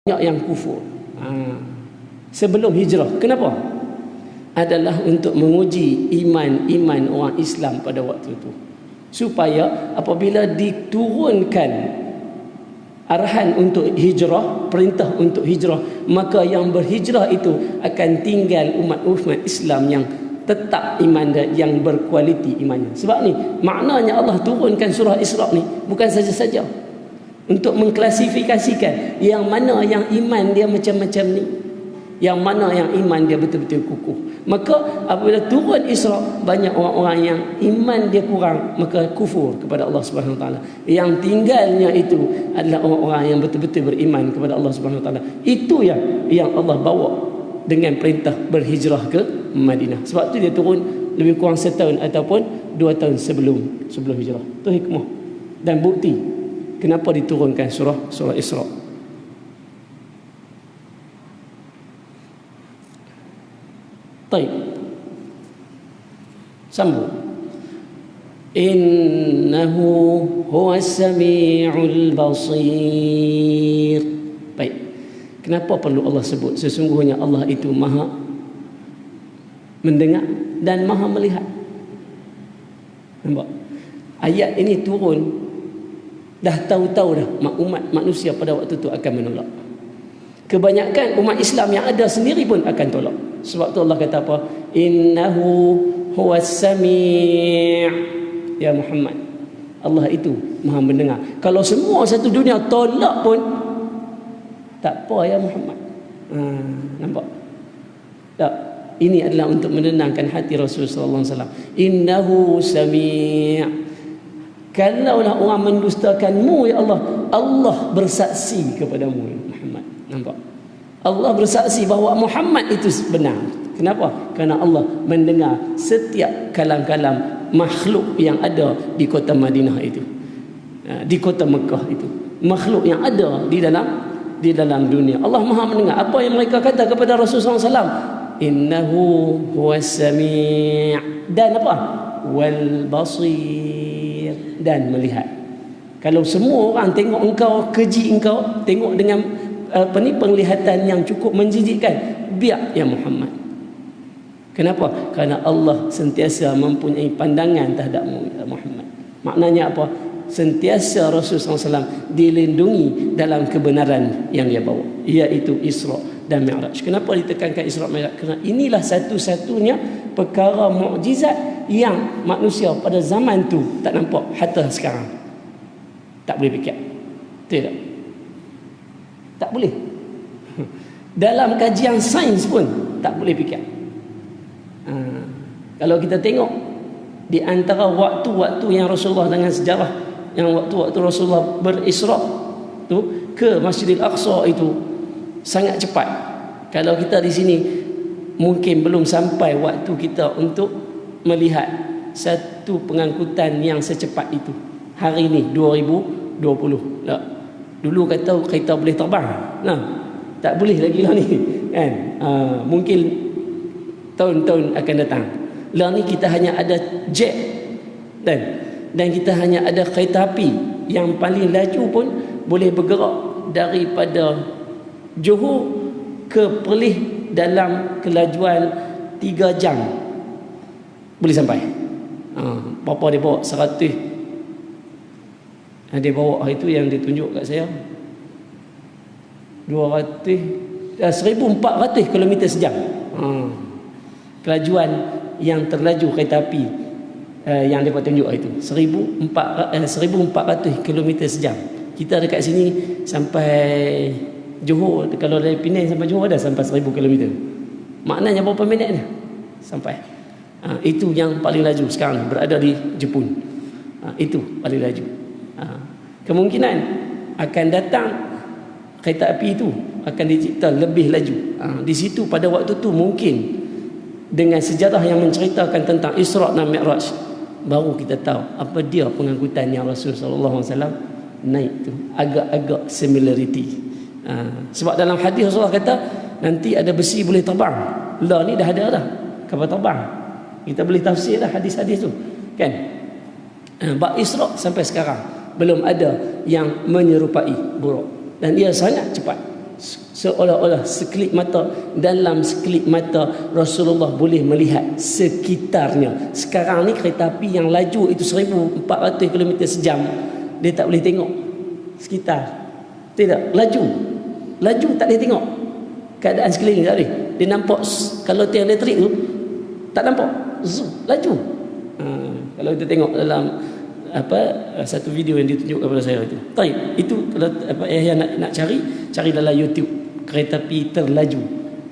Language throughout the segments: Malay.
banyak yang kufur sebelum hijrah. Kenapa? Adalah untuk menguji iman orang Islam pada waktu itu, supaya apabila diturunkan arahan untuk hijrah, perintah untuk hijrah, maka yang berhijrah itu akan tinggal umat Islam yang tetap iman dan yang berkualiti imannya. Sebab ni maknanya Allah turunkan surah Isra ni bukan saja-saja untuk mengklasifikasikan yang mana yang iman dia macam-macam ni, yang mana yang iman dia betul-betul kukuh. Maka apabila turun Isra, banyak orang-orang yang iman dia kurang, maka kufur kepada Allah Subhanahu Wa Taala. Yang tinggalnya itu adalah orang-orang yang betul-betul beriman kepada Allah Subhanahu Wa Taala. Itu yang Allah bawa dengan perintah berhijrah ke Madinah. Sebab tu dia turun lebih kurang setahun ataupun 2 tahun sebelum hijrah. Itu hikmah dan bukti kenapa diturunkan surah Isra. Baik, sambung. Innahu huwas sami'ul basir. Baik, kenapa perlu Allah sebut? Sesungguhnya Allah itu maha mendengar dan maha melihat. Nampak? Ayat ini turun, dah tahu-tahu dah umat manusia pada waktu itu akan menolak. Kebanyakan umat Islam yang ada sendiri pun akan tolak. Sebab tu Allah kata apa? Innahu huwas sami' ya Muhammad. Allah itu maha mendengar. Kalau semua satu dunia tolak pun tak apa ya Muhammad. Nampak? Tak. Ini adalah untuk menenangkan hati Rasulullah sallallahu alaihi wasallam. Innahu sami'. Kalaulah orang mendustakanmu ya Allah, Allah bersaksi kepadamu ya Muhammad. Nampak? Allah bersaksi bahawa Muhammad itu benar. Kenapa? Kerana Allah mendengar setiap kalam-kalam makhluk yang ada di kota Madinah itu, di kota Mekah itu, makhluk yang ada di dalam dunia. Allah maha mendengar apa yang mereka kata kepada Rasulullah SAW. Innahu huwas sami' dan apa? Wal basir, dan melihat. Kalau semua orang tengok engkau, keji engkau, tengok dengan penglihatan yang cukup menjijikkan, biar ya Muhammad. Kenapa? Kerana Allah sentiasa mempunyai pandangan terhadapmu ya Muhammad. Maknanya apa? Sentiasa Rasulullah SAW dilindungi dalam kebenaran yang dia bawa, iaitu Isra dan Mi'raj. Kenapa ditekankan Isra Mi'raj? Kerana inilah satu-satunya perkara mukjizat yang manusia pada zaman tu tak nampak hatta sekarang. Tak boleh fikir. Tidak. Tak boleh. Dalam kajian sains pun tak boleh fikir. Kalau kita tengok di antara waktu-waktu yang Rasulullah dengan sejarah, yang waktu-waktu Rasulullah berisra tu ke Masjidil Aqsa itu sangat cepat. Kalau kita di sini mungkin belum sampai waktu kita untuk melihat satu pengangkutan yang secepat itu. Hari ini 2020. Tak. Dulu kata kereta boleh terbang. Tak boleh lagi lah ni. Kan? Mungkin tahun-tahun akan datang. Lah ni kita hanya ada jet dan kita hanya ada kereta api yang paling laju pun boleh bergerak daripada Johor ke Perlis dalam kelajuan 3 jam boleh sampai. Berapa dia bawa? 100. Dia bawa hari tu yang ditunjuk kat saya 1400 km sejam. Kelajuan yang terlaju kereta api yang dia tunjuk itu 1400 km sejam. Kita dekat sini sampai Johor, kalau dari Penang sampai Johor dah sampai 1000 km. Maknanya berapa minit ni sampai. Itu yang paling laju sekarang berada di Jepun. Itu paling laju. Kemungkinan akan datang kereta api itu akan dicipta lebih laju. Di situ pada waktu tu mungkin dengan sejarah yang menceritakan tentang Isra dan Mi'raj, baru kita tahu apa dia pengangkutan yang Rasulullah SAW naik tu. Agak-agak similarity. Sebab dalam hadis Rasulullah kata nanti ada besi boleh terbang. Lah ni dah ada dah kapal terbang. Kita boleh tafsir dah hadis-hadis tu kan. Bab Isra sampai sekarang belum ada yang menyerupai buruk, dan dia sangat cepat. seolah-olah sekelip mata, dalam sekelip mata Rasulullah boleh melihat sekitarnya. Sekarang ni kereta api yang laju itu 1400 km sejam, dia tak boleh tengok sekitar. Tidak, laju tak boleh tengok keadaan sekeliling, tak boleh. Dia nampak kalau tiang elektrik tu tak nampak, laju. Kalau kita tengok dalam satu video yang ditunjuk kepada saya itu. Baik, itu kalau yang nak cari dalam YouTube kereta api terlaju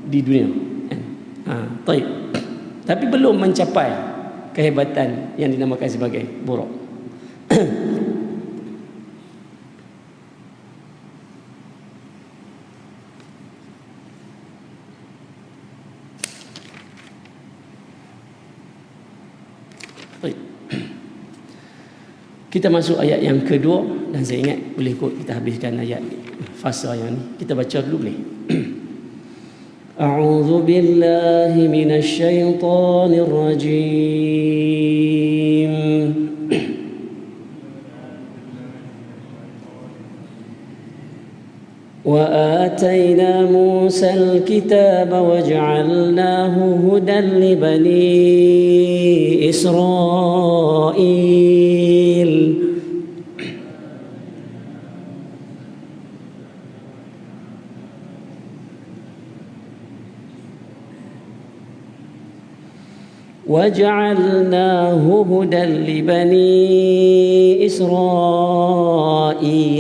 di dunia. Baik. Tapi belum mencapai kehebatan yang dinamakan sebagai Buraq. Kita masuk ayat yang kedua, dan saya ingat boleh kot kita habiskan ayat fasa yang ni. Kita baca dulu boleh? A'udzu billahi minasy syaithanir rajim. Wa atayna Musa al-kitaba wa ja'alnahu hudan li bani Israil. وَجَعَلْنَاهُ هُدًى لِبَنِي إِسْرَائِيلَ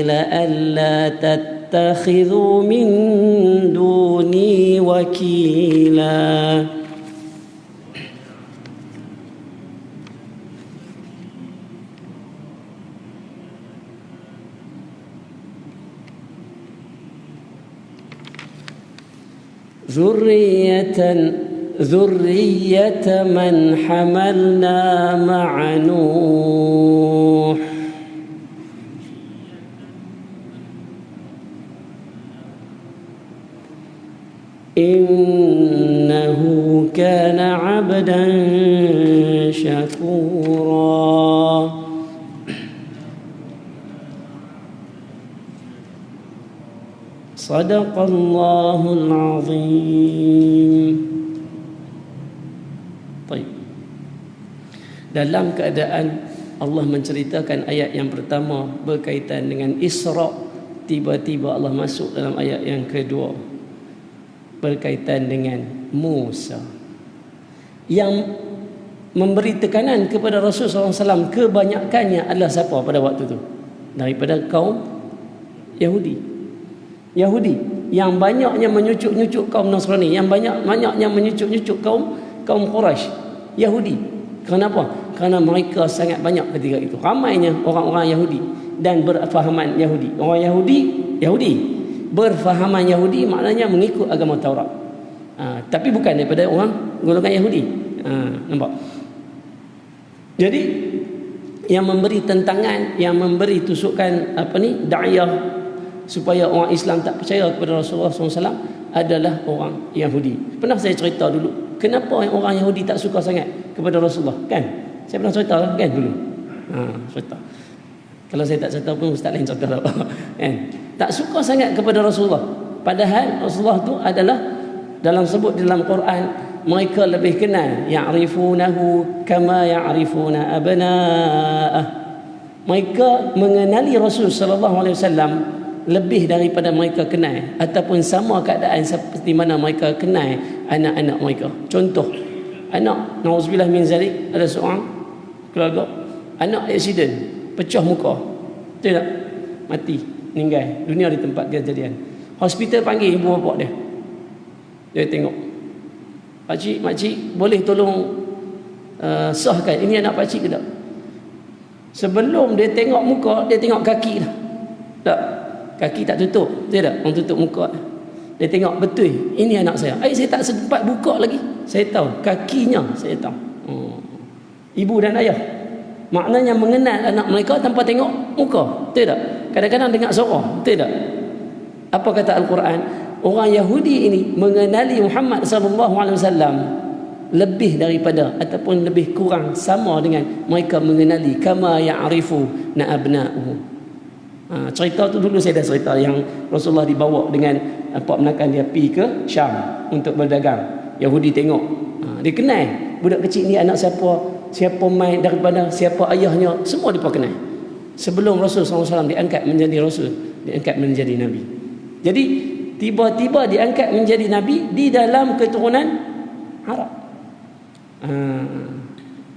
أَلَّا تَتَّخِذُوا مِن دُونِي وَكِيلًا. ذرية من حملنا مع نوح إنه كان عبدا شكورا. صدق الله العظيم. Dalam keadaan Allah menceritakan ayat yang pertama berkaitan dengan Isra, tiba-tiba Allah masuk dalam ayat yang kedua berkaitan dengan Musa, yang memberi tekanan kepada Rasulullah SAW kebanyakannya adalah siapa pada waktu itu? Daripada kaum Yahudi yang banyaknya menyucuk-nyucuk kaum Nasrani, yang banyaknya menyucuk-nyucuk kaum Quraisy Yahudi. Kenapa? Kerana mereka sangat banyak ketika itu. Ramainya orang-orang Yahudi dan berfahaman Yahudi. Orang Yahudi berfahaman Yahudi, maknanya mengikut agama Taurat. Tapi bukan daripada orang golongan Yahudi. Nampak? Jadi yang memberi tentangan, yang memberi tusukan da'iyah supaya orang Islam tak percaya kepada Rasulullah SAW adalah orang Yahudi. Pernah saya cerita dulu kenapa orang Yahudi tak suka sangat kepada Rasulullah, kan? Saya pernah cerita kan dulu. Cerita. Kalau saya tak cerita pun ustaz lain cerita kan? Tak suka sangat kepada Rasulullah. Padahal Rasulullah tu adalah dalam dalam Quran, mereka lebih kenal ya'rifunahu kama ya'rifuna abna'ah. Mereka mengenali Rasul sallallahu alaihi wasallam lebih daripada mereka kenal, ataupun sama keadaan seperti mana mereka kenal anak-anak mereka. Contoh, anak nauzubillah min zalik, ada seorang keluarga anak aksiden, pecah muka, betul tak? Mati, meninggal dunia di tempat kejadian. Hospital panggil ibu bapa dia. Dia tengok, pakcik boleh tolong sahkan ini anak pakcik ke tak? Sebelum dia tengok muka, dia tengok kaki dah. Tak, kaki tak tutup, betul tak? Orang tutup muka. Dia tengok betul, ini anak saya. Saya tak sempat buka lagi, saya tahu kakinya, saya tahu. Ibu dan ayah maknanya mengenal anak mereka tanpa tengok muka, betul tak? Kadang-kadang dengar suara, betul tak? Apa kata Al-Quran? Orang Yahudi ini mengenali Muhammad sallallahu alaihi wasallam lebih daripada ataupun lebih kurang sama dengan mereka mengenali kama ya'rifu na abna'uhu. Cerita tu dulu saya dah cerita yang Rasulullah dibawa dengan Pak Menakan dia pergi ke Syam untuk berdagang. Yahudi tengok, dia kenal budak kecil ni anak siapa main daripada siapa ayahnya, semua dia kenal. Sebelum Rasulullah SAW diangkat menjadi Rasul, diangkat menjadi Nabi. Jadi tiba-tiba diangkat menjadi Nabi di dalam keturunan Arab.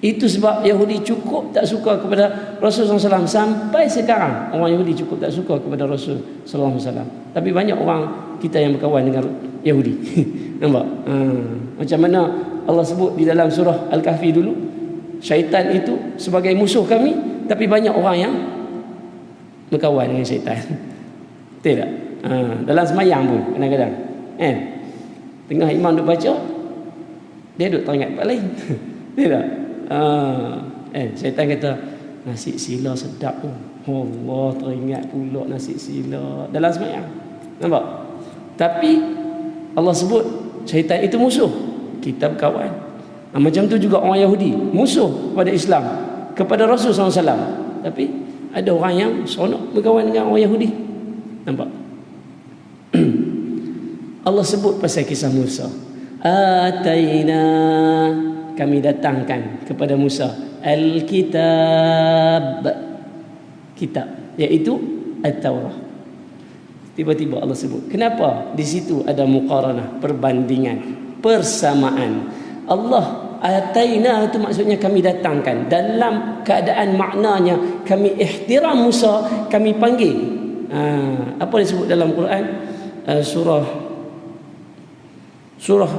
Itu sebab Yahudi cukup tak suka kepada Rasulullah SAW. Sampai sekarang orang Yahudi cukup tak suka kepada Rasulullah SAW. Tapi banyak orang kita yang berkawan dengan Yahudi. Nampak? Macam mana Allah sebut di dalam surah Al-Kahfi dulu, syaitan itu sebagai musuh kami, tapi banyak orang yang berkawan dengan syaitan. Betul tak? Dalam semayang pun kadang-kadang tengah imam duk baca, dia duk teringat tempat lain. Betul tak? Syaitan kata nasi sila sedap pun, Allah teringat pula nasi sila dalam semayang. Nampak? Tapi Allah sebut syaitan itu musuh, kita berkawan. Macam tu juga orang Yahudi musuh kepada Islam, kepada Rasul SAW. Tapi ada orang yang seronok berkawan dengan orang Yahudi. Nampak? Allah sebut pasal kisah Musa. Ataina, kami datangkan kepada Musa Al-Kitab, kitab, iaitu At-Taurah. Tiba-tiba Allah sebut. Kenapa? Di situ ada muqaranah, perbandingan, persamaan. Allah ataina itu maksudnya kami datangkan. Dalam keadaan maknanya kami ihtiram Musa, kami panggil. Apa disebut dalam Quran? Surah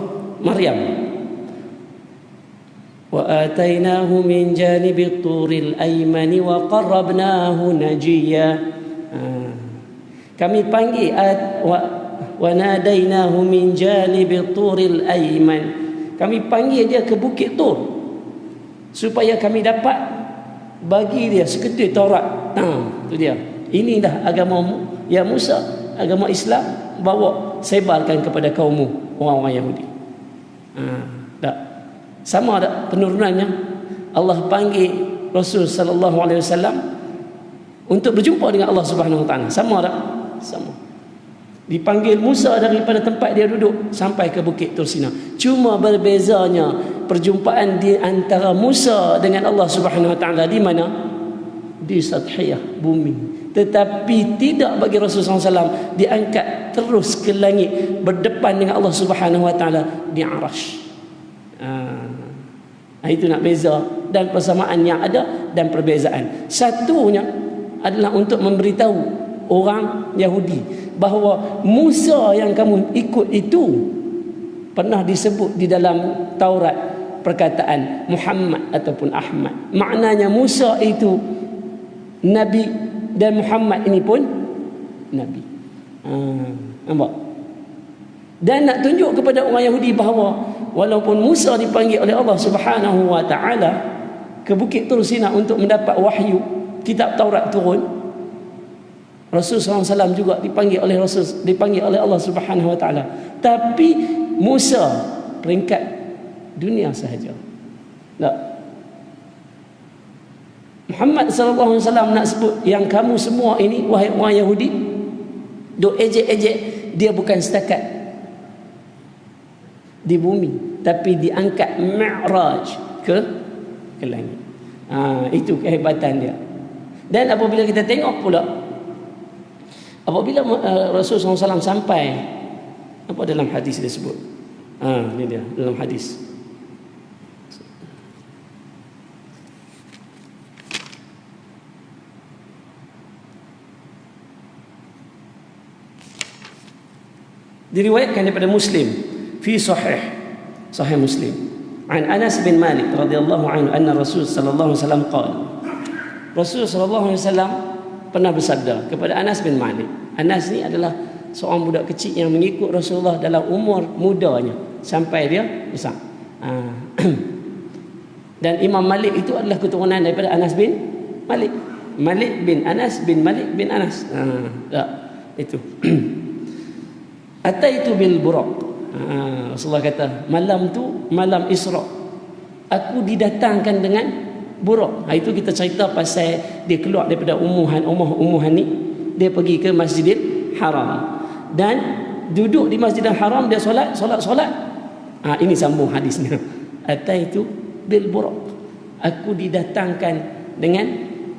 Maryam. Wa atainahu min janibi turil aymani wa qarrabnahu najiya. Kami panggil wa nadainahu min janibi turil ayman. Kami panggil dia ke bukit Tur supaya kami dapat bagi dia sekedil Taurat. Itu dia. Ini dah agama ya Musa, agama Islam, bawa sebarkan kepada kaummu, orang-orang Yahudi. Tak sama tak penurunannya? Allah panggil Rasul sallallahu alaihi wasallam untuk berjumpa dengan Allah Subhanahu wa taala. Sama tak? Sama. Dipanggil Musa daripada tempat dia duduk sampai ke bukit Tur Sina. Cuma berbezanya perjumpaan di antara Musa dengan Allah Subhanahu wa taala di mana? Di sathiyah bumi. Tetapi tidak bagi Rasulullah SAW diangkat terus ke langit berdepan dengan Allah Subhanahu wa taala di Arash. Itu nak beza dan persamaan yang ada dan perbezaan. Satunya adalah untuk memberitahu orang Yahudi bahawa Musa yang kamu ikut itu pernah disebut di dalam Taurat perkataan Muhammad ataupun Ahmad. Maknanya Musa itu Nabi dan Muhammad ini pun Nabi. Nampak? Dan nak tunjuk kepada orang Yahudi bahawa walaupun Musa dipanggil oleh Allah Subhanahu wa taala ke bukit Tur Sina untuk mendapat wahyu, kitab Taurat turun, Rasulullah SAW juga dipanggil oleh Allah Subhanahu wa taala. Tapi Musa peringkat dunia sahaja. Tak. Muhammad sallallahu alaihi wasallam nak sebut yang kamu semua ini wahai orang Yahudi duk ejek-ejek, dia bukan setakat di bumi tapi diangkat mi'raj ke langit. Itu kehebatan dia. Dan apabila kita tengok pula apabila Rasulullah SAW sampai apa dalam hadis dia sebut. Ini dia dalam hadis. Diriwayatkan daripada Muslim fi sahih Muslim an Anas bin Malik radhiyallahu anhu anna Rasul sallallahu alaihi wasallam qala. Rasul sallallahu alaihi wasallam pernah bersabda kepada Anas bin Malik. Anas ni adalah seorang budak kecil yang mengikut Rasulullah dalam umur mudanya sampai dia besar. Dan Imam Malik itu adalah keturunan daripada Anas bin Malik. Malik bin Anas bin Malik bin Anas. Itu. Ataitu bil buraq. Rasulullah kata malam tu malam Isra aku didatangkan dengan buraq. Itu kita cerita pasal dia keluar daripada umuhan ni dia pergi ke Masjidil Haram dan duduk di Masjidil Haram, dia solat. Ini sambung hadisnya. Ataitu bil buraq, aku didatangkan dengan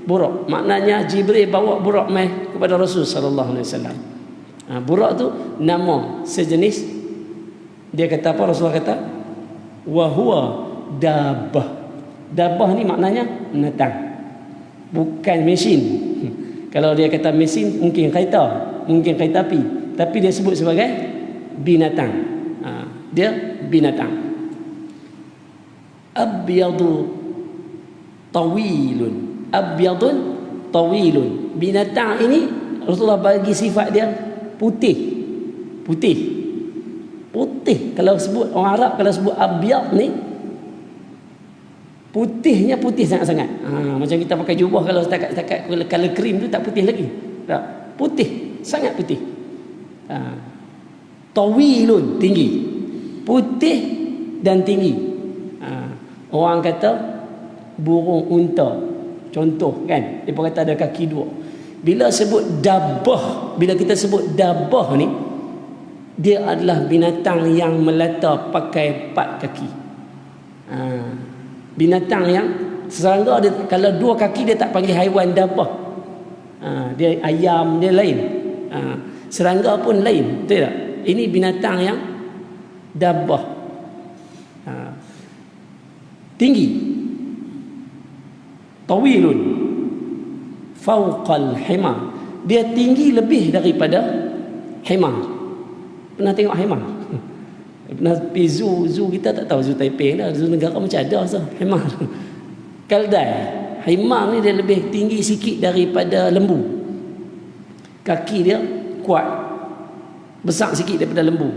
buraq. Maknanya Jibril bawa buraq mai kepada Rasul sallallahu alaihi wasallam. Buraq tu nama sejenis. Dia kata apa? Rasulullah kata wa huwa dabbah. Dabbah ni maknanya binatang, bukan mesin. Kalau dia kata mesin mungkin kereta, mungkin kereta api, tapi dia sebut sebagai binatang. Dia binatang. Abyadu tawilun. Abyadun tawilun. Binatang ini Rasulullah bagi sifat dia putih. Kalau sebut orang Arab, kalau sebut abyad ni, putihnya putih sangat-sangat. Macam kita pakai jubah, kalau setakat color cream tu tak putih lagi. Tak, putih, sangat putih. Tawilun, tinggi. Putih dan tinggi. Orang kata burung unta, contoh kan, dia pun kata ada kaki dua. Bila sebut dabbah, bila kita sebut dabbah ni, dia adalah binatang yang melata pakai 4 kaki. Binatang yang serangga dia, kalau 2 kaki dia tak panggil haiwan dabbah. Dia ayam, dia lain. Serangga pun lain, betul tak? Ini binatang yang dabbah. Tinggi. Tawilun fauqal himar. Dia tinggi lebih daripada himar. Pernah tengok himar? Pernah pergi zoo kita tak tahu, zoo Taipei lah, zoo negara macam ada himar. Keldai. Himar ni dia lebih tinggi sikit daripada lembu. Kaki dia kuat, besar sikit daripada lembu.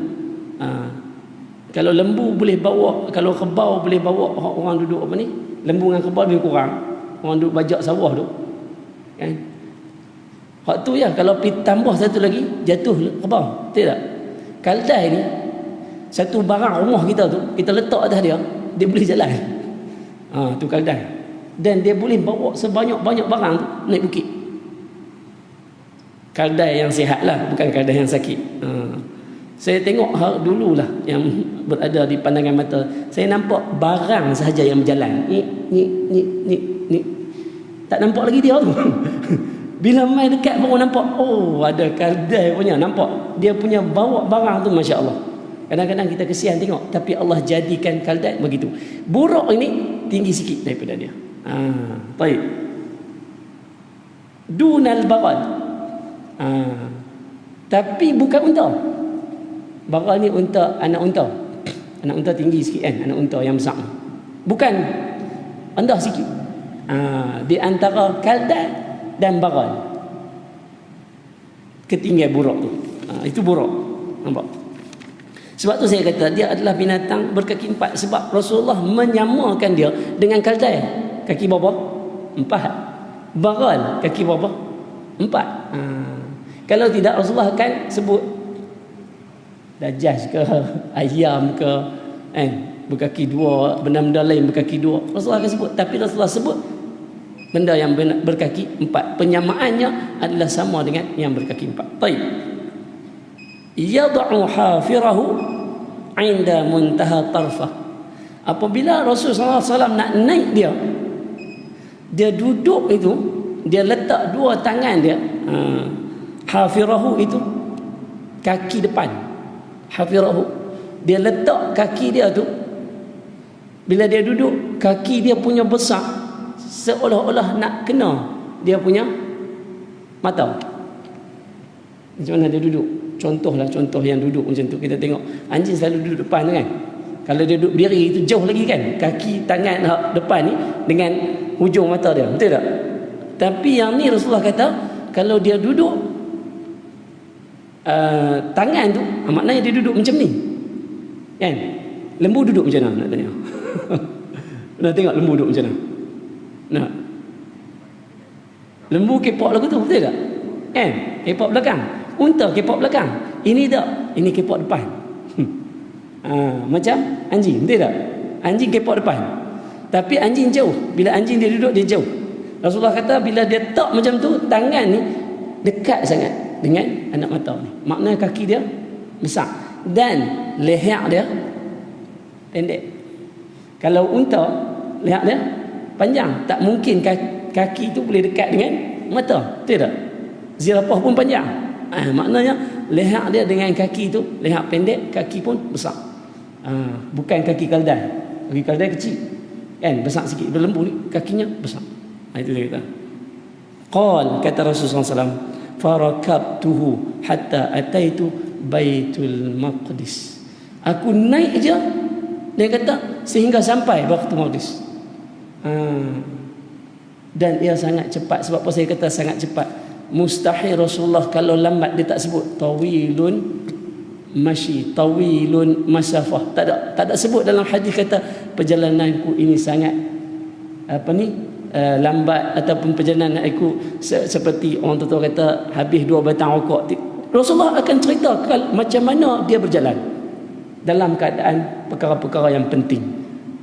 Kalau lembu boleh bawa, kalau kebau boleh bawa orang duduk apa ni, lembu dengan kebau lebih kurang. Orang duduk bajak sawah tu kan. Hak tu ya, kalau tambah satu lagi jatuh kebau, betul tak? Keldai ni satu barang rumah kita tu, kita letak atas dia, dia boleh jalan. Tu keldai. Dan dia boleh bawa sebanyak-banyak barang tu naik bukit. Keldai yang sihat lah, bukan keldai yang sakit. Saya tengok dululah yang berada di pandangan mata, saya nampak barang sahaja yang berjalan. Ni. Tak nampak lagi dia tu. Bila main dekat baru nampak, oh ada keldai punya, nampak dia punya bawa barang tu, Masya Allah. Kadang-kadang kita kesian tengok, tapi Allah jadikan keldai begitu. Buraq ini tinggi sikit daripada dia. Baik. Dunal baral. Tapi bukan unta. Baral ni unta, anak unta. Anak unta tinggi sikit kan, anak unta yang besar. Bukan, rendah sikit. Di antara keldai dan baral, ketinggian buraq tu. Itu buraq. Nampak? Sebab tu saya kata dia adalah binatang berkaki 4, sebab Rasulullah menyamakan dia dengan keldai. Kaki berapa? 4. Baral kaki berapa? 4. Kalau tidak, Rasulullah akan sebut dajas ke, ayam ke, berkaki 2, benda-benda lain berkaki 2. Rasulullah akan sebut, tapi Rasulullah sebut benda yang berkaki 4. Penyamaannya adalah sama dengan yang berkaki 4. Baik. Yad'u hafirahu 'inda muntaha tarfah. Apabila Rasulullah SAW nak naik dia duduk itu, dia letak 2 tangan dia. Hafirahu itu kaki depan. Hafirahu, dia letak kaki dia tu, bila dia duduk, kaki dia punya besar seolah-olah nak kena dia punya mata. Macam mana dia duduk? Contoh yang duduk macam tu. Kita tengok anjing selalu duduk depan tu kan. Kalau dia duduk berdiri itu jauh lagi kan, kaki tangan depan ni dengan hujung mata dia, betul tak? Tapi yang ni Rasulullah kata, kalau dia duduk tangan tu, maknanya dia duduk macam ni kan. Lembu duduk macam mana nak tanya? Nak tengok lembu duduk macam mana? Nah, lembu kepok lagu tu, betul tak? Kan? Kepok belakang. Unta kepok belakang. Ini tak, ini kepok depan. Macam anjing, betul tak? Anjing kepok depan, tapi anjing jauh. Bila anjing dia duduk, dia jauh. Rasulullah kata bila dia tak macam tu, tangan ni dekat sangat dengan anak mata ni. Maknanya kaki dia besar dan leher dia pendek. Kalau unta, leher dia panjang, tak mungkin kaki tu boleh dekat dengan mata, tidak. Zirafah pun panjang. Maknanya leher dia dengan kaki tu, leher pendek, kaki pun besar. Bukan kaki kaldai. Kaki kaldai kecil, kan, besar sikit. Berlembu ni kakinya besar. Itu dia kata. Qal, kata Rasulullah SAW, farakabtuhu hatta ataitu Baitul Maqdis. Aku naik je, dia kata, sehingga sampai Baitul Maqdis. Dan ia sangat cepat. Sebab apa saya kata sangat cepat? Mustahil Rasulullah kalau lambat dia tak sebut tawilun masyi, tawilun masafah. Tak ada sebut dalam hadis kata perjalananku ini sangat lambat, ataupun perjalanan aku seperti orang tua kata habis 2 batang rokok. Rasulullah akan cerita macam mana dia berjalan dalam keadaan perkara-perkara yang penting.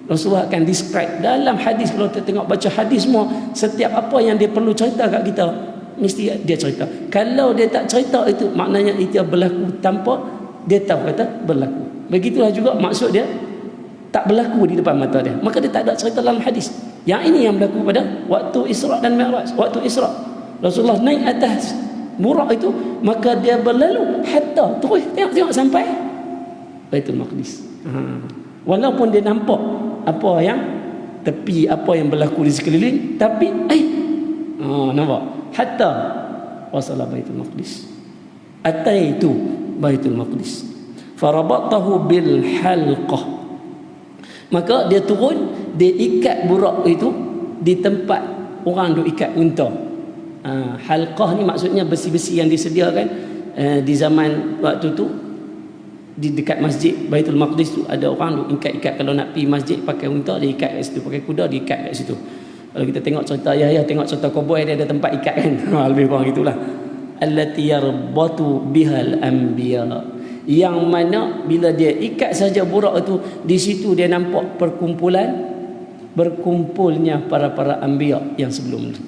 Rasulullah akan describe dalam hadis. Kalau kita tengok baca hadis semua, setiap apa yang dia perlu cerita kat kita mesti dia cerita. Kalau dia tak cerita, itu maknanya itu berlaku tanpa dia tahu kata berlaku. Begitulah juga maksud dia tak berlaku di depan mata dia, maka dia tak ada cerita dalam hadis. Yang ini yang berlaku pada waktu Isra dan Mi'raj. Waktu Isra Rasulullah naik atas Burak itu, maka dia berlalu hatta terus tengok sampai Baitul Maqdis. Walaupun dia nampak apa yang tepi, apa yang berlaku di sekeliling, tapi nampak hatta wasala Baitul Maqdis. Ataitu Baitul Maqdis farabatahu bil halqah. Maka dia turun, dia ikat burak itu di tempat orang duk ikat unta. Halqah ni maksudnya besi-besi yang disediakan di zaman waktu tu. Di dekat masjid Baitul Maqdis tu ada orang duk ikat-ikat. Kalau nak pergi masjid pakai unta, dia ikat kat situ. Pakai kuda, dia ikat kat situ. Kalau kita tengok cerita tengok cerita koboi, dia ada tempat ikat kan. Lebih kurang itulah. Allati yarbatu bihal anbiya, yang mana bila dia ikat saja burak itu, di situ dia nampak berkumpulnya para anbiya yang sebelum ni.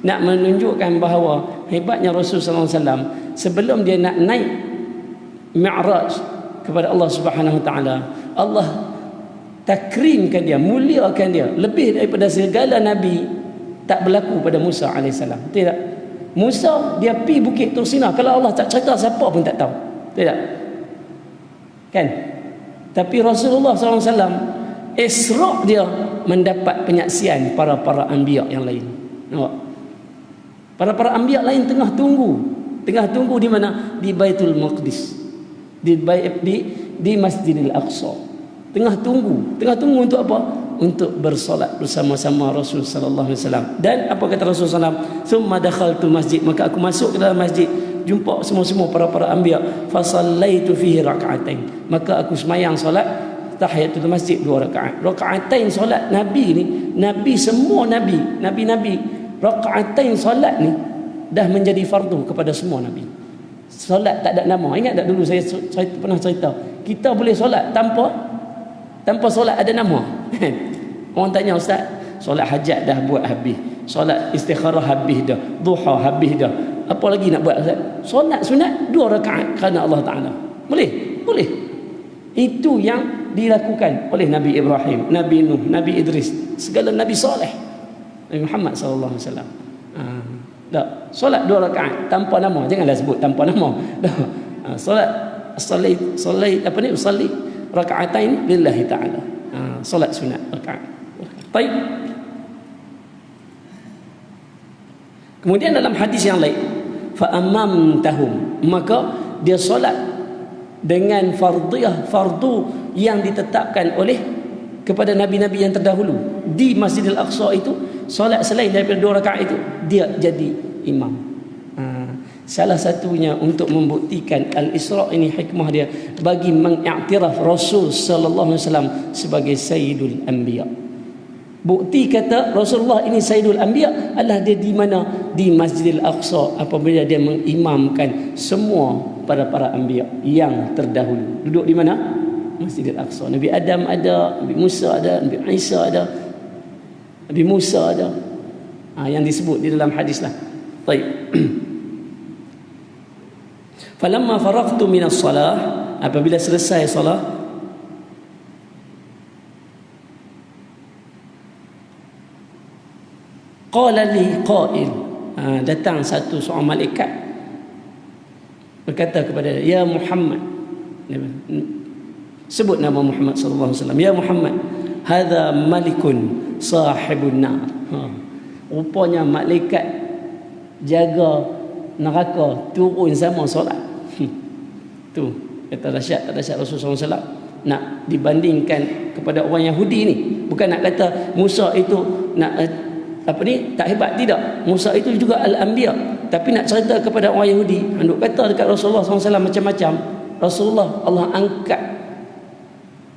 Nak menunjukkan bahawa hebatnya Rasulullah SAW sebelum dia nak naik Mi'raj kepada Allah Subhanahu Wa Taala, Allah takrimkan dia, muliakan dia lebih daripada segala nabi. Tak berlaku pada Musa alaihissalam. Tidak. Musa dia pi Bukit Tur Sina, kalau Allah tak cerita siapa pun tak tahu. Tidak. Kan? Tapi Rasulullah SAW Isra dia mendapat penyaksian para anbiya yang lain. Nampak? Para anbiya lain tengah tunggu di mana? Di Baitul Maqdis. Di Masjidil Aqsa. Tengah tunggu untuk apa? Untuk bersolat bersama-sama Rasul sallallahu alaihi wasallam. Dan apa kata Rasul sallallahu alaihi wasallam? Summa dakhaltu masjid, maka aku masuk ke dalam masjid, jumpa semua para anbiya, fa sallaitu fihi rak'atain, maka aku sembahyang solat tahiyatul masjid 2 rakaat. Rakaatain solat Nabi ni, semua nabi rakaatain solat ni dah menjadi fardu kepada semua nabi. Solat tak ada nama. Ingat tak dulu saya pernah cerita, kita boleh solat tanpa solat ada nama. Orang tanya, ustaz, solat hajat dah buat habis, solat istikharah habis dah, duha habis dah, apa lagi nak buat, ustaz? Solat sunat 2 rakaat kerana Allah Ta'ala. Boleh. Itu yang dilakukan oleh Nabi Ibrahim, Nabi Nuh, Nabi Idris, segala Nabi Saleh, Nabi Muhammad sallallahu alaihi wasallam. Solat 2 rakaat tanpa nama. Janganlah sebut tanpa nama. Usalli rakaatain lillahi ta'ala. Solat sunat rakaat. Baik. Kemudian dalam hadis yang lain, fa amamtahum, maka dia solat dengan fardu yang ditetapkan oleh kepada nabi-nabi yang terdahulu di Masjidil Aqsa itu. Solat selain daripada 2 rakaat itu, dia jadi imam. Salah satunya untuk membuktikan Al-Isra ini, hikmah dia bagi mengiktiraf Rasul sallallahu alaihi wasallam sebagai Sayyidul Anbiya. Bukti kata Rasulullah ini Sayyidul Anbiya adalah dia di mana? Di Masjidil Aqsa, apabila dia mengimamkan semua para anbiya yang terdahulu. Duduk di mana? Masjidil Aqsa. Nabi Adam ada, Nabi Musa ada, Nabi Isa ada, Nabi Musa ada. Yang disebut di dalam hadis lah. Baik. Falamma faraqtu minas salah, apabila selesai solat, qala li qail, datang seorang malaikat berkata kepada dia, ya Muhammad, sebut nama Muhammad sallallahu alaihi wasallam, ya Muhammad, hadza malikun sahibun nar. Rupanya malaikat jaga neraka turun sama solat. Tu kata dahsyat Rasulullah SAW. Nak dibandingkan kepada orang Yahudi ni, bukan nak kata Musa itu nak tak hebat, tidak. Musa itu juga al-anbiya, tapi nak cerita kepada orang Yahudi, anduk kata dekat Rasulullah SAW macam-macam. Rasulullah Allah angkat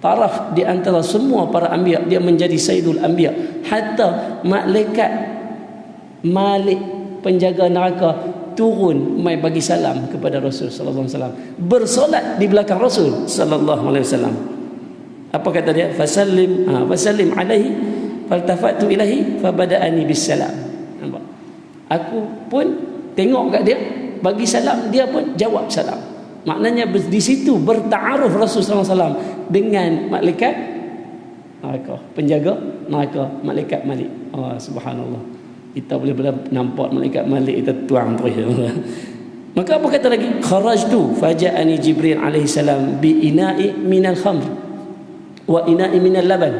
taraf di antara semua para anbiya, dia menjadi sayyidul anbiya. Hatta malaikat Malik penjaga neraka turun mai bagi salam kepada Rasul sallallahu alaihi wasallam, bersolat di belakang Rasul sallallahu alaihi wasallam. Apa kata dia? Fasallim alaihi faltafatu ilahi fabada'ani bisalam. Nampak? Aku pun tengok kat dia, bagi salam, dia pun jawab salam. Maknanya di situ bertaaruf Rasul sallallahu alaihi wasallam dengan malaikat neraka, penjaga neraka, malaikat Malik. Subhanallah. Kita boleh nampak malaikat Malik kita tuang terus. Maka apa kata lagi? Kharajtu faja'ani Jibril alaihi salam bi ina'i minal khamr wa ina'i minal laban.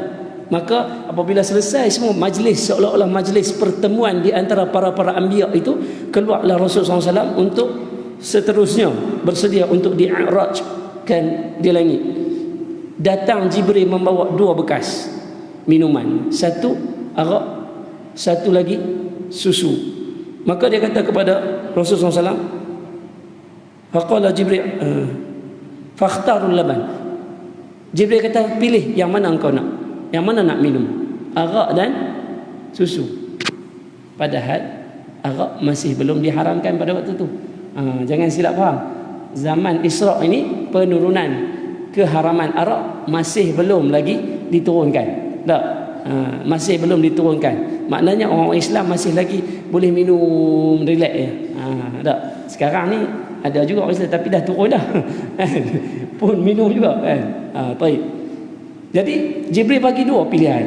Maka apabila selesai semua majlis, seolah-olah majlis pertemuan di antara para anbiya itu, keluarlah Rasulullah SAW untuk seterusnya bersedia untuk di'irajkan di langit. Datang Jibril membawa 2 bekas minuman, satu arak, satu lagi susu. Maka dia kata kepada Rasulullah SAW, faqala Jibril fakhtarul laban. Jibril kata, pilih yang mana engkau nak, yang mana nak minum, arak dan susu. Padahal arak masih belum diharamkan pada waktu itu. Jangan silap faham, zaman Isra' ini penurunan keharaman arak masih belum lagi diturunkan. Tak, masih belum diturunkan. Maknanya orang Islam masih lagi boleh minum relax ya. Tak. Sekarang ni ada juga orang Islam tapi dah turun dah. Pun minum juga kan. Baik. Jadi Jibril bagi 2 pilihan,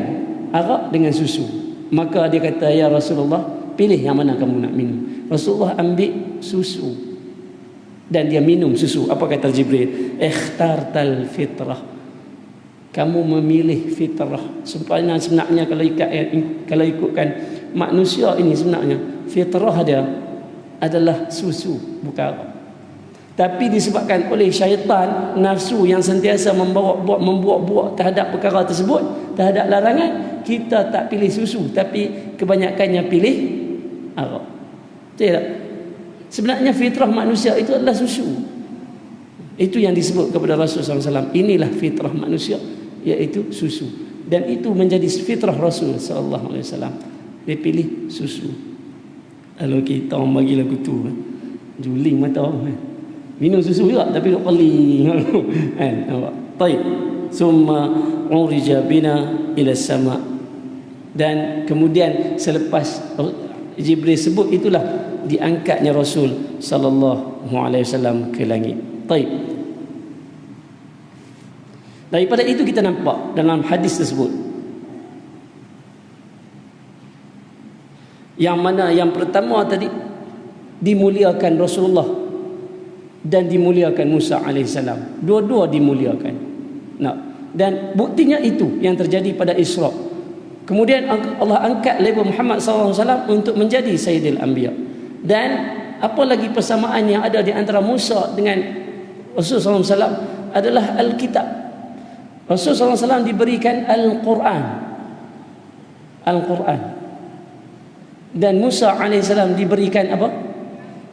arak dengan susu. Maka dia kata, ya Rasulullah, pilih yang mana kamu nak minum. Rasulullah ambil susu dan dia minum susu. Apa kata Jibril? Ikhtartal fitrah, kamu memilih fitrah. Sebenarnya kalau ikutkan manusia ini, sebenarnya fitrah dia adalah susu, bukan arak. Tapi disebabkan oleh syaitan, nafsu yang sentiasa membuat terhadap perkara tersebut, terhadap larangan, kita tak pilih susu, tapi kebanyakannya pilih arak. Tidak. Sebenarnya fitrah manusia itu adalah susu. Itu yang disebut kepada Rasulullah SAW. Inilah fitrah manusia, iaitu susu. Dan itu menjadi fitrah Rasul sallallahu alaihi wasallam. Dia pilih susu. Kalau kita orang bagi lagu tu, juling mata orang. Minum susu juga tapi duk peling. Kan? Nampak? Baik. Summa urija bina ila sama. Dan kemudian selepas Jibril sebut, itulah diangkatnya Rasul sallallahu alaihi wasallam ke langit. Baik. Daripada itu kita nampak dalam hadis tersebut, yang mana yang pertama tadi dimuliakan Rasulullah dan dimuliakan Musa alaihissalam. Dua-dua dimuliakan. Nah, dan buktinya itu yang terjadi pada Isra'. Kemudian Allah angkat level Muhammad SAW untuk menjadi Sayyidil Anbiya. Dan apa lagi persamaan yang ada di antara Musa dengan Rasulullah SAW adalah Alkitab. Rasulullah SAW diberikan Al-Quran. Al-Quran. Dan Musa alaihissalam diberikan apa?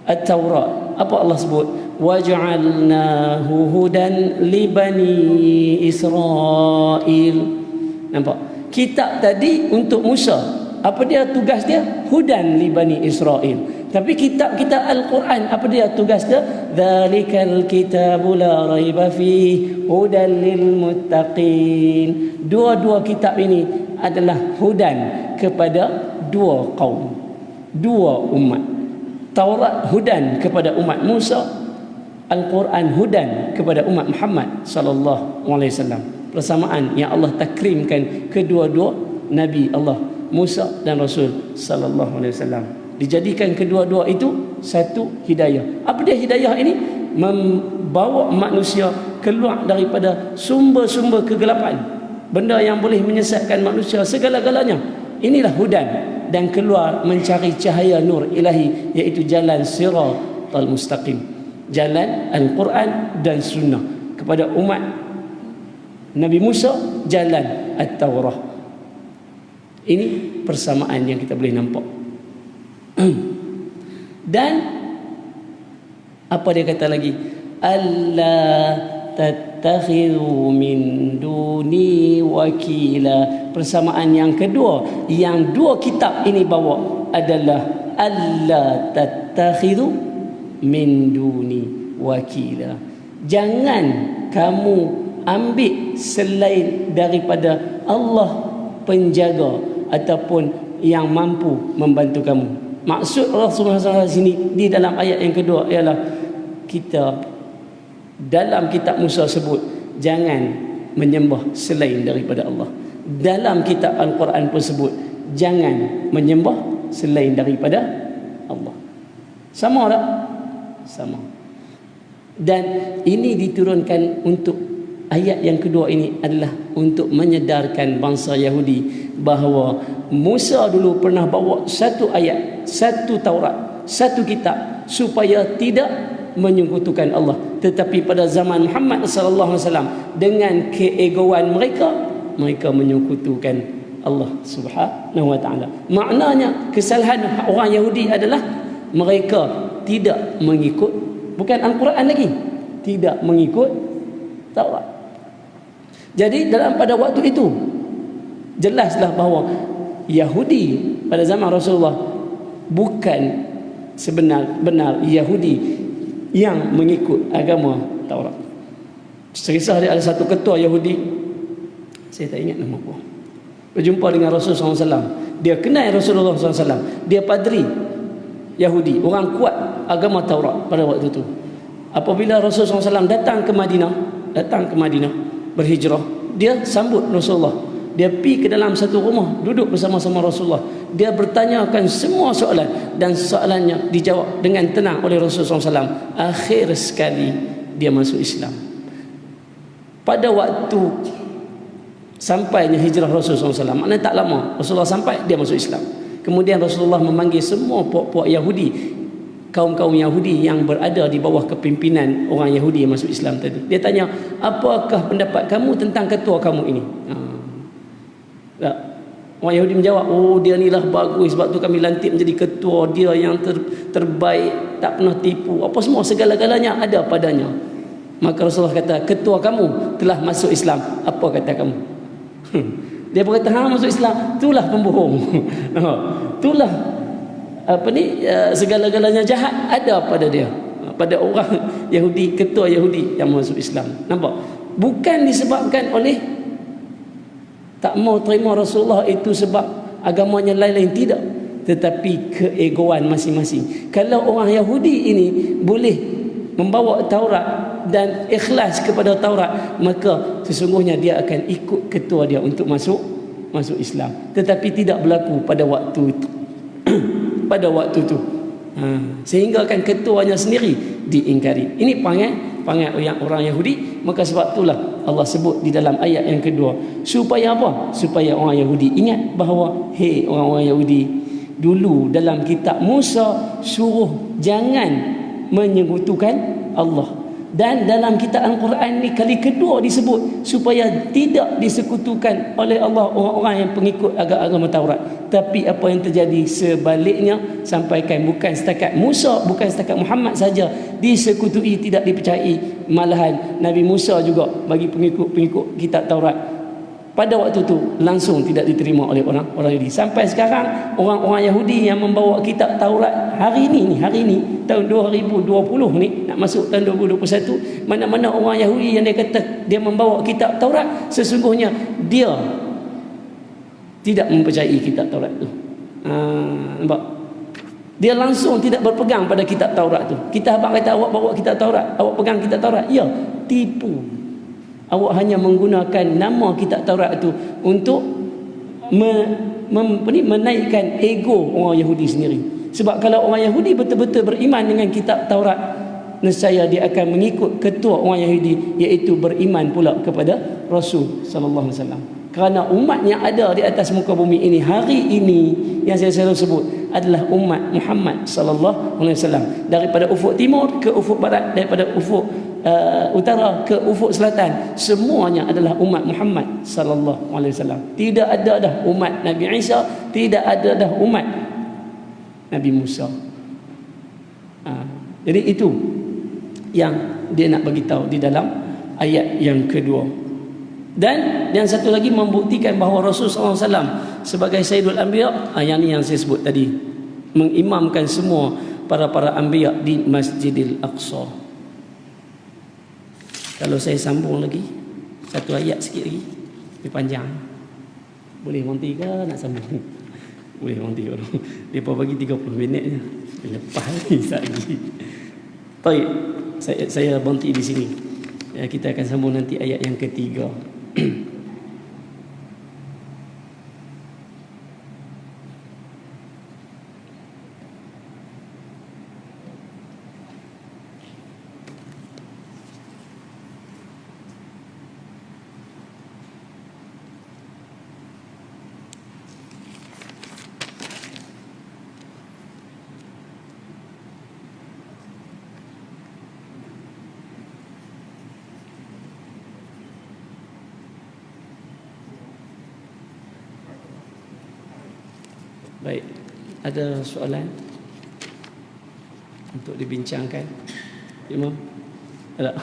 At-Taurat. Apa Allah sebut? Waj'alnahu hudan li bani Israil. Nampak? Kitab tadi untuk Musa, apa dia tugas dia? Hudan li bani Israil. Tapi kitab kita Al-Quran, apa dia tugas dia? Dzalikal kitabu la raiba fihi hudan lil muttaqin. Dua-dua kitab ini adalah hudan kepada dua kaum, dua umat. Taurat hudan kepada umat Musa, Al-Quran hudan kepada umat Muhammad sallallahu alaihi wasallam. Persamaan yang Allah takrimkan kedua-dua Nabi Allah Musa dan Rasul sallallahu alaihi wasallam. Dijadikan kedua-dua itu satu hidayah. Apa dia hidayah ini? Membawa manusia keluar daripada sumber-sumber kegelapan, benda yang boleh menyesatkan manusia segala-galanya. Inilah hudan, dan keluar mencari cahaya nur ilahi, iaitu jalan siratal mustaqim, jalan Al-Quran dan Sunnah. Kepada umat Nabi Musa, jalan At-Taurah. Ini persamaan yang kita boleh nampak. Dan apa dia kata lagi? Allah tattakhidhu min duni wakila. Persamaan yang kedua yang dua kitab ini bawa adalah Allah tattakhidhu min duni wakila. Jangan kamu ambil selain daripada Allah penjaga ataupun yang mampu membantu kamu. Maksud Rasulullah SAW sini di dalam ayat yang kedua ialah kita dalam kitab Musa sebut jangan menyembah selain daripada Allah. Dalam kitab Al-Quran pun sebut jangan menyembah selain daripada Allah. Sama tak? Sama. Dan ini diturunkan untuk ayat yang kedua ini adalah untuk menyedarkan bangsa Yahudi bahawa Musa dulu pernah bawa satu ayat, satu Taurat, satu kitab supaya tidak menyekutukan Allah. Tetapi pada zaman Muhammad sallallahu alaihi wasallam dengan keegoan mereka, mereka menyekutukan Allah Subhanahu wa taala. Maknanya kesalahan orang Yahudi adalah mereka tidak mengikut, bukan Al-Quran lagi, tidak mengikut Taurat. Jadi pada waktu itu jelaslah bahawa Yahudi pada zaman Rasulullah bukan sebenar-benar Yahudi yang mengikut agama Taurat. Serisah dia ada satu ketua Yahudi, saya tak ingat nama apa, berjumpa dengan Rasulullah SAW. Dia kenal Rasulullah SAW. Dia padri Yahudi, orang kuat agama Taurat pada waktu itu. Apabila Rasulullah SAW datang ke Madinah berhijrah, dia sambut Rasulullah. Dia pergi ke dalam satu rumah, duduk bersama-sama Rasulullah. Dia bertanyakan semua soalan, dan soalannya dijawab dengan tenang oleh Rasulullah SAW. Akhir sekali dia masuk Islam. Pada waktu sampainya hijrah Rasulullah SAW, maknanya tak lama Rasulullah sampai, dia masuk Islam. Kemudian Rasulullah memanggil semua puak-puak Yahudi, kaum-kaum Yahudi yang berada di bawah kepimpinan orang Yahudi yang masuk Islam tadi. Dia tanya, apakah pendapat kamu tentang ketua kamu ini? Orang Yahudi menjawab, oh dia ni lah bagus, sebab tu kami lantik menjadi ketua, dia yang terbaik, tak pernah tipu, apa semua, segala-galanya ada padanya. Maka Rasulullah kata, ketua kamu telah masuk Islam, apa kata kamu? Dia berkata, masuk Islam, itulah pembohong. Itulah segala-galanya jahat ada pada dia, pada orang Yahudi, ketua Yahudi yang masuk Islam. Nampak? Bukan disebabkan oleh tak mau terima Rasulullah itu sebab agamanya lain-lain, tidak, tetapi keegoan masing-masing. Kalau orang Yahudi ini boleh membawa Taurat dan ikhlas kepada Taurat, maka sesungguhnya dia akan ikut ketua dia untuk masuk Islam. Tetapi tidak berlaku pada waktu itu. Pada waktu itu, sehingga kan ketuanya sendiri diingkari. Ini panggil orang Yahudi. Maka sebab itulah Allah sebut di dalam ayat yang kedua, supaya apa? Supaya orang Yahudi ingat bahawa, hei orang-orang Yahudi, dulu dalam kitab Musa suruh jangan menyekutukan Allah. Dan dalam kitab Al-Quran ni kali kedua disebut supaya tidak disekutukan oleh Allah orang-orang yang pengikut agama Taurat. Tapi apa yang terjadi sebaliknya, sampaikan bukan setakat Musa, bukan setakat Muhammad saja disekutui, tidak dipercayai, malahan Nabi Musa juga bagi pengikut kitab Taurat pada waktu itu langsung tidak diterima oleh orang Yahudi. Sampai sekarang orang-orang Yahudi yang membawa kitab Taurat hari ini tahun 2020 ni, nak masuk tahun 2021, mana-mana orang Yahudi yang dia kata dia membawa kitab Taurat, sesungguhnya dia tidak mempercayai kitab Taurat itu. Nampak? Dia langsung tidak berpegang pada kitab Taurat tu. Kita abang kata awak bawa kitab Taurat, awak pegang kitab Taurat. Ya, tipu. Awak hanya menggunakan nama kitab Taurat tu untuk menaikkan ego orang Yahudi sendiri. Sebab kalau orang Yahudi betul-betul beriman dengan kitab Taurat, nescaya dia akan mengikut ketua orang Yahudi, iaitu beriman pula kepada Rasul sallallahu alaihi wasallam. Kerana umat yang ada di atas muka bumi ini hari ini yang saya selalu sebut adalah umat Muhammad sallallahu alaihi wasallam. Daripada ufuk timur ke ufuk barat, daripada ufuk utara ke ufuk selatan, semuanya adalah umat Muhammad sallallahu alaihi wasallam. Tidak ada dah umat Nabi Isa, tidak ada dah umat Nabi Musa. Jadi itu yang dia nak bagi tahu di dalam ayat yang kedua. Dan yang satu lagi membuktikan bahawa Rasulullah SAW sebagai Sayyidul Anbiya, yang ni yang saya sebut tadi, mengimamkan semua para anbiya di Masjidil Aqsa. Kalau saya sambung lagi satu ayat sikit lagi, lebih panjang. Boleh berhenti ke nak sambung? Boleh berhenti orang. Depa bagi 30 minit je. Lepas ni lagi. Baik, saya berhenti di sini. Kita akan sambung nanti ayat yang ketiga. Baik, ada soalan untuk dibincangkan, Imam? Ada?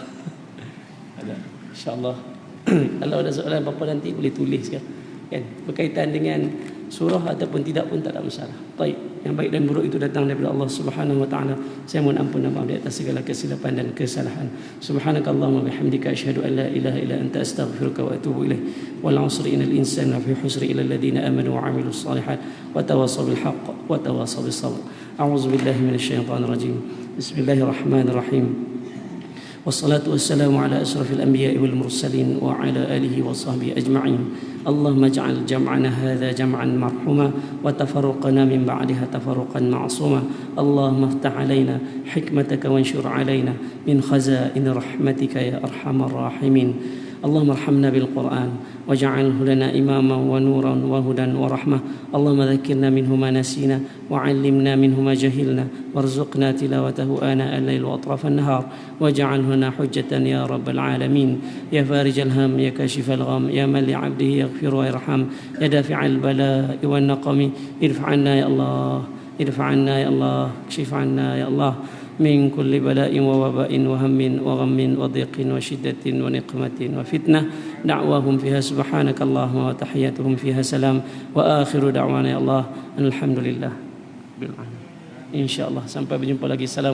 Ada. InsyaAllah. Kalau ada soalan apa-apa nanti boleh tulis kan? Berkaitan dengan surah ataupun tidak pun tak ada masalah. Baik, yang baik dan buruk itu datang daripada Allah Subhanahu wa taala. Saya mohon ampun dan maaf di atas segala kesilapan dan kesalahan. Subhanakallahumma bihamdika asyhadu an la ilaha illa anta astaghfiruka wa atubu ilaik. Wal 'asri innal insana lafi khusri illa alladziina aamanu wa 'amilus shalihat wa tawassaw bil haqq wa tawassaw bis sabr. A'udzu billahi minasyaitonir rajim. Bismillahirrahmanirrahim. Wassalatu wassalamu ala asrafil anbiya'i wal mursalin wa ala alihi wa sahbihi ajma'in. اللهم اجعل جمعنا هذا جمعا مرحوما وتفرقنا من بعدها تفرقا معصوما. اللهم افتح علينا حكمتك وانشر علينا من خزائن رحمتك يا أرحم الراحمين. اللهم ارحمنا بالقرآن واجعله لنا إماما ونورا وهدى ورحمة. اللهم ذكرنا منه ما نسينا وعلمنا منه ما جهلنا وارزقنا تلاوته آناء الليل وأطراف النهار واجعله لنا حجة يا رب العالمين. يا فارج الهم يا كاشف الغم يا من لعبده يغفر ويرحم يا دافع البلاء والنقم ارفع عنا يا الله، ارفع عنا يا الله، اكشف عنا يا الله من كل بلاء ووباء وهم وغم وضيق وشدة ونقمة وفتنة. دعواهم فيها سبحانك اللهم وتحياتهم فيها سلام وآخر دعوانا يا الله الحمد لله بالعالمين. InsyaAllah sampai berjumpa lagi. Salam.